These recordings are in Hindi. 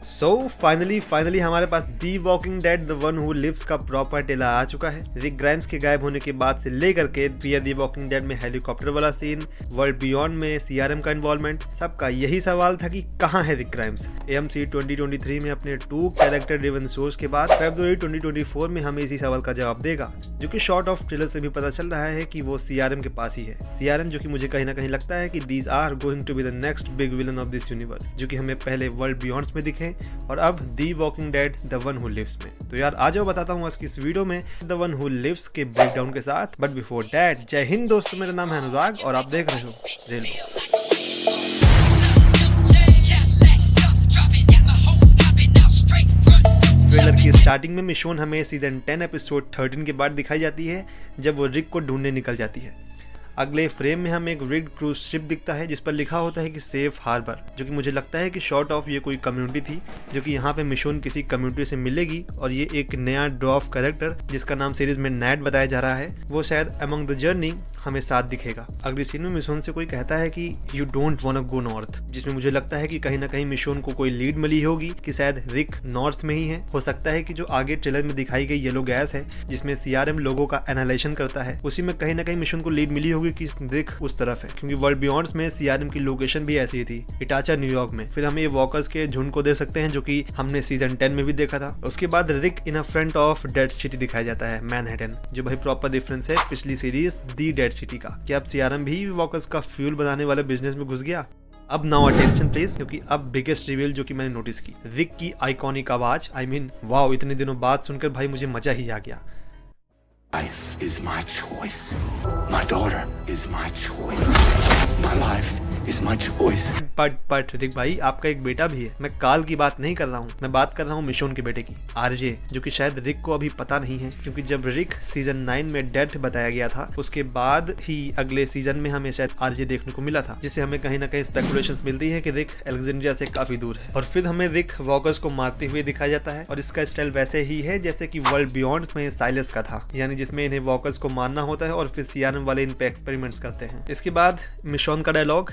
सो फाइनली हमारे पास The Walking Dead The One Who Lives का प्रॉपर टेलर आ चुका है। रिक ग्राइम्स के गायब होने के बाद से लेकर के फियर दी वॉकिंग डेड में हेलीकॉप्टर वाला सीन, वर्ल्ड बियॉन्ड में सीआरएम का इन्वॉल्वमेंट, सबका यही सवाल था कि कहाँ है रिक ग्राइम्स। एएमसी 2023 में अपने 2 कैरेक्टर ड्रिवन शोज के बाद फरवरी 2024 में हमें इसी सवाल का जवाब देगा, जो कि शॉर्ट ऑफ ट्रेलर से भी पता चल रहा है कि वो सीआरएम के पास ही है। सीआरएम जो कि मुझे कहीं ना कहीं लगता है कि these are going to be the next big villain of this universe, जो कि हमें पहले वर्ल्ड बियॉन्ड्स में दिखे और अब The Walking Dead The One Who Lives में। तो यार आ जाओ बताता हूँ आज की इस वीडियो में द वन हु लिव्स के ब्रेकडाउन के साथ। बट बिफोर दैट, जय हिंद दोस्तों, मेरा नाम है अनुराग और आप देख रहे हो रेलवे। ट्रेलर की स्टार्टिंग में मिशोन हमें सीजन 10 एपिसोड 13 के बाद दिखाई जाती है, जब वो रिक को ढूंढने निकल जाती है। अगले फ्रेम में हमें एक रिग्ड क्रूज शिप दिखता है जिस पर लिखा होता है कि सेफ हार्बर, जो कि मुझे लगता है कि शॉर्ट ऑफ ये कोई कम्युनिटी थी, जो कि यहाँ पे मिशोन किसी कम्युनिटी से मिलेगी और ये एक नया ड्रॉफ कैरेक्टर जिसका नाम सीरीज में नैट बताया जा रहा है, वो शायद अमंग द जर्नी हमें साथ दिखेगा। अगली सीन में मिशोन से कोई कहता है कि you don't want go north, जिसमें मुझे लगता है कि कहीं ना कहीं मिशोन को कोई लीड मिली होगी कि शायद रिक नॉर्थ में ही है। हो सकता है कि जो आगे ट्रेलर में दिखाई गई येलो गैस है जिसमें सीआरएम लोगों का एनालाइजेशन करता है, उसी में कहीं ना कहीं मिशोन को लीड मिली होगी कि रिक उस तरफ है, क्योंकि वर्ल्ड बियॉन्ड्स में सीआरएम की लोकेशन भी ऐसी ही थी, इटाचा न्यूयॉर्क में। फिर हम ये वॉकर्स के झुंड को दे सकते हैं जो कि हमने सीजन 10 में भी देखा था। उसके बाद Rick in front of Dead City दिखाया जाता है, मैनहट्टन, जो भाई प्रॉपर डिफरेंस है पिछली सीरीज दी डेड सिटी का। क्या अब सीआरएम भी वॉकर्स का फ्यूल बनाने वाले बिजनेस में घुस गया? अब नाउ अटेंशन प्लीज, क्योंकि अब बिगेस्ट रिवील जो कि मैंने नोटिस की, रिक की आइकॉनिक आवाज, आई मीन वाओ, इतने दिनों बाद सुनकर भाई मुझे मजा ही आ गया। Life is my choice. My daughter is my choice. My life is my choice. But Rick भाई, आपका एक बेटा भी है। मैं काल की बात नहीं कर रहा हूँ, मैं बात कर रहा हूँ मिशोन के बेटे की, आरजे, जो कि शायद रिक को अभी पता नहीं है, क्योंकि जब रिक सीजन 9 में डेड बताया गया था उसके बाद ही अगले सीजन में हमें शायद आरजे देखने को मिला था, जिससे हमें कहीं ना कहीं स्पेकुलेशंस मिलती है कि रिक अलेक्जेंड्रिया से काफी दूर है। और फिर हमें रिक वॉकर्स को मारते हुए दिखाया जाता है और इसका स्टाइल वैसे ही है जैसे कि वर्ल्ड बियॉन्ड में साइलस का था, यानी जिसमें इन्हें वॉकर्स को मारना होता है और फिर सीआरएम वाले इन पे एक्सपेरिमेंट्स करते हैं। इसके बाद मिशोन का dialogue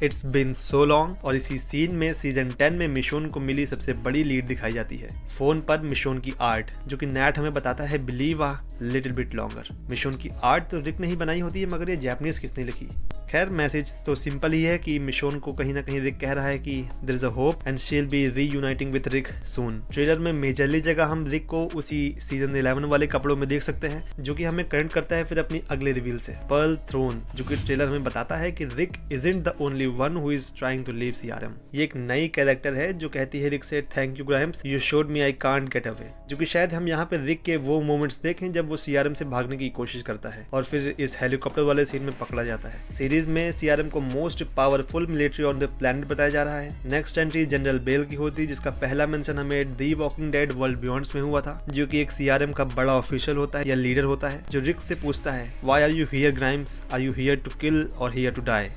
it's been so long, और इसी सीन में सीजन 10 में मिशोन को मिली सबसे बड़ी लीड दिखाई जाती है, फोन पर मिशोन की आर्ट, जो कि नैट हमें बताता है believe a little bit longer. Michonne की आर्ट तो रिक ने ही बनाई होती है, मगर ये जापानीज किसने लिखी? खैर मैसेज तो सिंपल ही है कि मिशोन को कहीं ना कहीं रिक कह रहा है कि there is a hope and she will be reuniting with Rick soon. Trailer में मेजरली जगह हम रिक को उसी सीजन 11 वाले कपड़ों में देख सकते हैं, जो कि हमें कनेक्ट करता है फिर अपनी अगले रिवील से, पर्ल थ्रोन, जो कि ट्रेलर हमें बताता है कि Rick isn't the only one who is trying to leave CRM. ये एक नई कैरेक्टर है जो कहती है रिक से thank you Grimes, you showed me I can't get away, जो कि शायद हम यहाँ पे रिक के वो मोमेंट्स देखें जब वो सीआरएम से भागने की कोशिश करता है और फिर इस हेलीकॉप्टर वाले सीन में पकड़ा जाता है। सीरीज में सीआरएम को most powerful military on the planet बताया जा रहा है। नेक्स्ट एंट्री जनरल बेल की होती, जिसका पहला मेंशन हमें दी वॉकिंग डेड वर्ल्ड बियॉन्ड्स में हुआ था, जो कि एक सीआरएम का बड़ा ऑफिशियल होता है या लीडर होता है, जो रिक से पूछता है why are you here Grimes, are you here to kill और हियर टू डाई,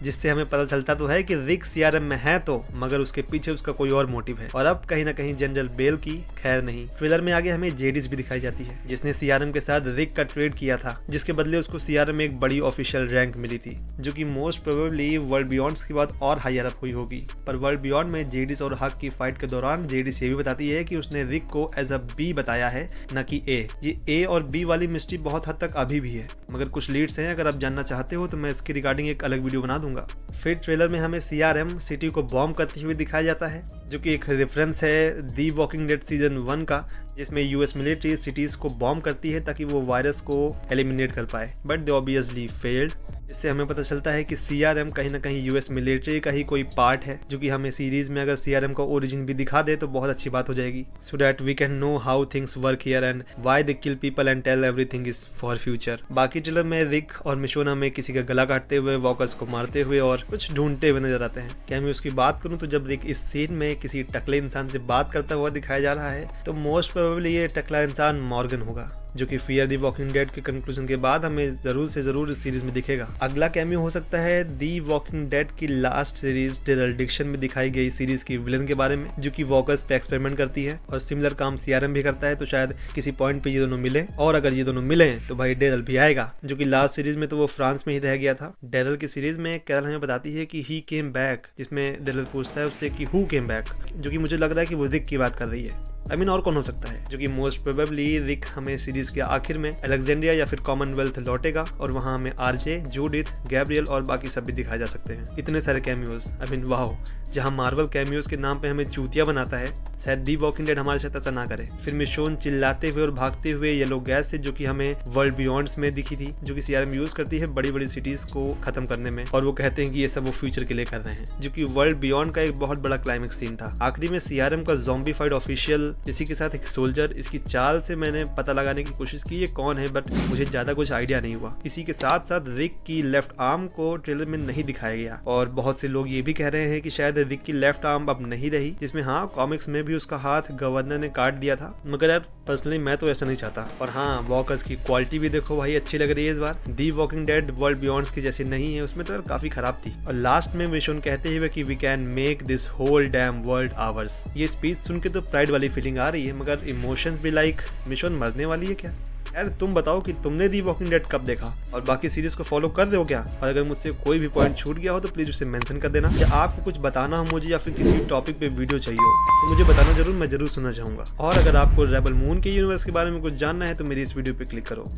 जिससे हमें पता चलता तो है कि रिक सीआरएम में है तो, मगर उसके पीछे उसका कोई और मोटिव है, और अब कहीं ना कहीं जनरल बेल की खैर नहीं। ट्रेलर में आगे हमें जेडिस भी दिखाई जाती है, जिसने सीआरएम के साथ रिक का ट्रेड किया था, जिसके बदले उसको सीआरएम में एक बड़ी ऑफिशियल रैंक मिली थी, जो कि मोस्ट प्रोबेबली वर्ल्ड बियॉन्ड्स के बाद और हायर अप हुई होगी। पर वर्ल्ड बियॉन्ड में जेडिस और हक की फाइट के दौरान जेडिस ये भी बताती है कि उसने रिक को एज अ बी बताया है, न कि ए। ये ए और बी वाली मिस्ट्री बहुत हद तक अभी भी है, मगर कुछ लीड्स हैं, अगर आप जानना चाहते हो तो मैं इसकी रिगार्डिंग एक अलग वीडियो बना दूंगा। फिर ट्रेलर में हमें सीआरएम सिटी को बॉम्ब करते हुए दिखाया जाता है, जो कि एक रेफरेंस है दी वॉकिंग डेड सीजन 1 का, जिसमें यूएस मिलिट्री सिटीज को बॉम्ब करती है ताकि वो वायरस को एलिमिनेट कर पाए, बट दे ऑब्वियसली फेल्ड। इससे हमें पता चलता है कि सीआरएम कहीं ना कहीं यूएस मिलिट्री का ही कोई पार्ट है, जो कि हमें सीरीज में अगर सीआरएम का ओरिजिन भी दिखा दे तो बहुत अच्छी बात हो जाएगी, so that we can know how things work here and why they kill people and tell everything is for future. बाकी ट्रेलर में रिक और मिशोन हमें किसी का गला काटते हुए, वॉकर्स को मारते हुए और कुछ ढूंढते हुए नजर आते हैं। क्या मैं उसकी बात करूं तो जब रिक इस सीन में किसी टकले इंसान से बात करता हुआ दिखाया जा रहा है, तो मोस्ट प्रोबेबली ये टकला इंसान मॉर्गन होगा, जो कि फियर द वॉकिंग डेड के कंक्लूजन के बाद हमें जरूर से जरूर इस सीरीज में दिखेगा। अगला कैमियो हो सकता है दी वॉकिंग डेड की लास्ट सीरीज डेरल डिक्सन में दिखाई गई सीरीज की विलन के बारे में, जो कि वॉकर्स पे एक्सपेरिमेंट करती है और सिमिलर काम सीआरएम भी करता है। तो शायद किसी पॉइंट पे ये दोनों मिले, और अगर ये दोनों मिले तो भाई डेरल भी आएगा, जो कि लास्ट सीरीज में तो वो फ्रांस में ही रह गया था। डेरल की सीरीज में कैरल हमें बताती है कि ही केम बैक, जिसमें डेरल पूछता है उससे कि हु केम बैक, जो कि मुझे लग रहा है कि वो रिक की बात कर रही है। और कौन हो सकता है, जो कि मोस्ट प्रोबेबली रिक हमें सीरीज के आखिर में अलेक्जेंड्रिया या फिर कॉमनवेल्थ लौटेगा और वहां हमें आरजे, जूडिथ, गैब्रियल और बाकी सब भी दिखाए जा सकते हैं। इतने सारे कैमियोज, वाह। जहां मार्वल कैमियोज के नाम पे हमें चूतिया बनाता है, शायद दी वॉकिंग डेड हमारे साथ ऐसा ना करे। फिर मिशोन चिल्लाते हुए और भागते हुए येलो गैस से, जो कि हमें वर्ल्ड बियॉन्ड्स में दिखी थी, जो कि सीआरएम यूज करती है बड़ी बड़ी सिटीज को खत्म करने में, और वो कहते हैं कि ये सब वो फ्यूचर के लिए कर रहे हैं, जो कि वर्ल्ड बियॉन्ड का एक बहुत बड़ा क्लाइमेक्स सीन था। आखिरी में सीआरएम का ज़ॉम्बीफाइड ऑफिशियल, इसी के साथ एक सोल्जर, इसकी चाल से मैंने पता लगाने की कोशिश की ये कौन है, बट मुझे ज्यादा कुछ आइडिया नहीं हुआ। इसी के साथ साथ रिक की लेफ्ट आर्म को ट्रेलर में नहीं दिखाया गया, और बहुत से लोग ये भी कह रहे हैं कि शायद रिक की लेफ्ट आर्म अब नहीं रही, जिसमें हाँ कॉमिक्स में भी उसका हाथ गवर्नर ने काट दिया था, मगर यार पर्सनली मैं तो ऐसा नहीं चाहता। और हाँ, वॉकर्स की क्वालिटी भी देखो भाई, अच्छी लग रही है इस बार। दी वॉकिंग डेड वर्ल्ड बियॉन्ड्स की जैसी नहीं है, उसमें तो यार काफी खराब थी। और लास्ट में मिशोन कहते हुए कि we can make this whole damn world ours, ये स्पीच सुन के तो प्राइड वाली फीलिंग आ रही है, मगर इमोशंस भी लाइक मिशोन मरने वाली है क्या? यार तुम बताओ कि तुमने दी वॉकिंग डेड कब देखा और बाकी सीरीज को फॉलो कर रहे हो क्या? और अगर मुझसे कोई भी पॉइंट छूट गया हो तो प्लीज उसे मेंशन कर देना, या आपको कुछ बताना हो मुझे या फिर किसी टॉपिक पे वीडियो चाहिए हो तो मुझे बताना जरूर, मैं जरूर सुनना चाहूंगा। और अगर आपको रेबल मून के यूनिवर्स के बारे में कुछ जानना है तो मेरी इस वीडियो पे क्लिक करो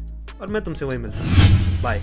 और मैं तुमसे वही मिलता हूँ। बाय।